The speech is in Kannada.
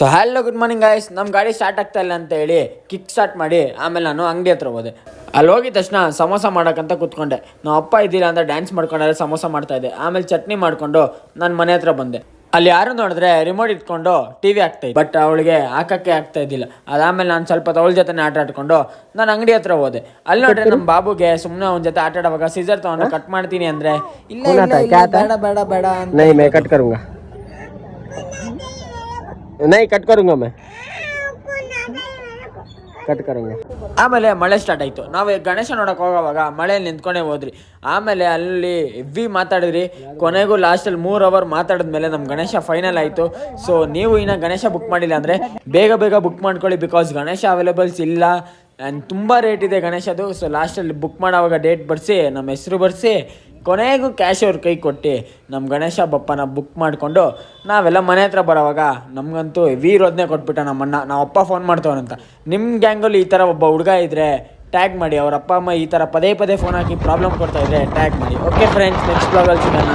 So hello good morning guys. ನಮ್ಮ ಗಾಡಿ ಸ್ಟಾರ್ಟ್ ಆಗ್ತಾ ಇಲ್ಲ ಅಂತ ಹೇಳಿ ಕಿಕ್ ಸ್ಟಾರ್ಟ್ ಮಾಡಿ ಆಮೇಲೆ ನಾನು ಅಂಗಡಿ ಹತ್ರ ಹೋದೆ. ಅಲ್ಲಿ ಹೋಗಿದ ತಕ್ಷಣ ಸಮೋಸ ಮಾಡೋಕ್ಕಂತ ಕೂತ್ಕೊಂಡೆ. ನಾವು ಅಪ್ಪ ಇದ್ದಿಲ್ಲ ಅಂತ ಡ್ಯಾನ್ಸ್ ಮಾಡ್ಕೊಂಡ್ರೆ ಸಮೋಸ ಮಾಡ್ತಾ ಇದ್ದೆ. ಆಮೇಲೆ ಚಟ್ನಿ ಮಾಡಿಕೊಂಡು ನಾನು ಮನೆ ಹತ್ರ ಬಂದೆ. ಅಲ್ಲಿ ಯಾರು ನೋಡಿದ್ರೆ ರಿಮೋಟ್ ಇಟ್ಕೊಂಡು ಟಿವಿ ಆಗ್ತಾ ಇದ್ದೆ, ಬಟ್ ಅವಳಿಗೆ ಹಾಕಕ್ಕೆ ಆಗ್ತಾ ಇದ್ದಿಲ್ಲ. ಅದಾದ್ಮೇಲೆ ನಾನು ಸ್ವಲ್ಪ ಅವಳ ಜೊತೆ ಆಟ ಆಡ್ಕೊಂಡು ನಾನು ಅಂಗಡಿ ಹತ್ರ ಹೋದೆ. ಅಲ್ಲಿ ನೋಡ್ರೆ ನಮ್ಮ ಬಾಬುಗೆ ಸುಮ್ಮನೆ ಅವನ ಜೊತೆ ಆಟ ಆಡುವಾಗ ಸೀಸರ್ ತಗೊಂಡು ಕಟ್ ಮಾಡ್ತೀನಿ ಅಂದ್ರೆ ಇಲ್ಲ ಬೇಡ ಬೇಡ ಬೇಡ ಆಮೇಲೆ ಮಳೆ ಸ್ಟಾರ್ಟ್ ಆಯ್ತು. ನಾವು ಗಣೇಶ ನೋಡಕ್ ಹೋಗೋವಾಗ ಮಳೆಯಲ್ಲಿ ನಿಂತ್ಕೊಂಡೇ ಹೋದ್ರಿ. ಆಮೇಲೆ ಅಲ್ಲಿ ಹೆವಿ ಮಾತಾಡಿದ್ರಿ. ಕೊನೆಗೂ ಲಾಸ್ಟಲ್ಲಿ 3 ಅವರ್ ಮಾತಾಡಿದ್ಮೇಲೆ ನಮ್ಮ ಗಣೇಶ ಫೈನಲ್ ಆಯಿತು. ಸೊ ನೀವು ಇನ್ನು ಗಣೇಶ ಬುಕ್ ಮಾಡಿಲ್ಲ ಅಂದರೆ ಬೇಗ ಬೇಗ ಬುಕ್ ಮಾಡ್ಕೊಳ್ಳಿ, ಬಿಕಾಸ್ ಗಣೇಶ ಅವೈಲೇಬಲ್ಸ್ ಇಲ್ಲ ಆ್ಯಂಡ್ ತುಂಬ ರೇಟ್ ಇದೆ ಗಣೇಶದು. ಸೊ ಲಾಸ್ಟಲ್ಲಿ ಬುಕ್ ಮಾಡೋವಾಗ ಡೇಟ್ ಬರ್ಸಿ, ನಮ್ಮ ಹೆಸರು ಬರ್ಸಿ, ಕೊನೆಗೂ ಕ್ಯಾಶ್ ಅವ್ರ ಕೈ ಕೊಟ್ಟು ನಮ್ಮ ಗಣೇಶ ಬಪ್ಪನ ಬುಕ್ ಮಾಡಿಕೊಂಡು ನಾವೆಲ್ಲ ಮನೆ ಹತ್ರ ಬರೋವಾಗ ನಮಗಂತೂ ಹೆವಿ ರೋದನೆ ಕೊಟ್ಬಿಟ್ಟ ನಮ್ಮಣ್ಣ. ನಾವು ಅಪ್ಪ ಫೋನ್ ಮಾಡ್ತವನಂತ. ನಿಮ್ಮ ಗ್ಯಾಂಗಲ್ಲಿ ಈ ಥರ ಒಬ್ಬ ಹುಡುಗ ಇದ್ದರೆ ಟ್ಯಾಗ್ ಮಾಡಿ, ಅವ್ರ ಅಪ್ಪ ಅಮ್ಮ ಈ ಥರ ಪದೇ ಪದೇ ಫೋನ್ ಹಾಕಿ ಪ್ರಾಬ್ಲಮ್ ಕೊಡ್ತಾ ಇದ್ರೆ ಟ್ಯಾಗ್ ಮಾಡಿ. ಓಕೆ ಫ್ರೆಂಡ್ಸ್, ನೆಕ್ಸ್ಟ್ ಬ್ಲಾಗಲ್ಲಿ ಸಿಗೋಣ.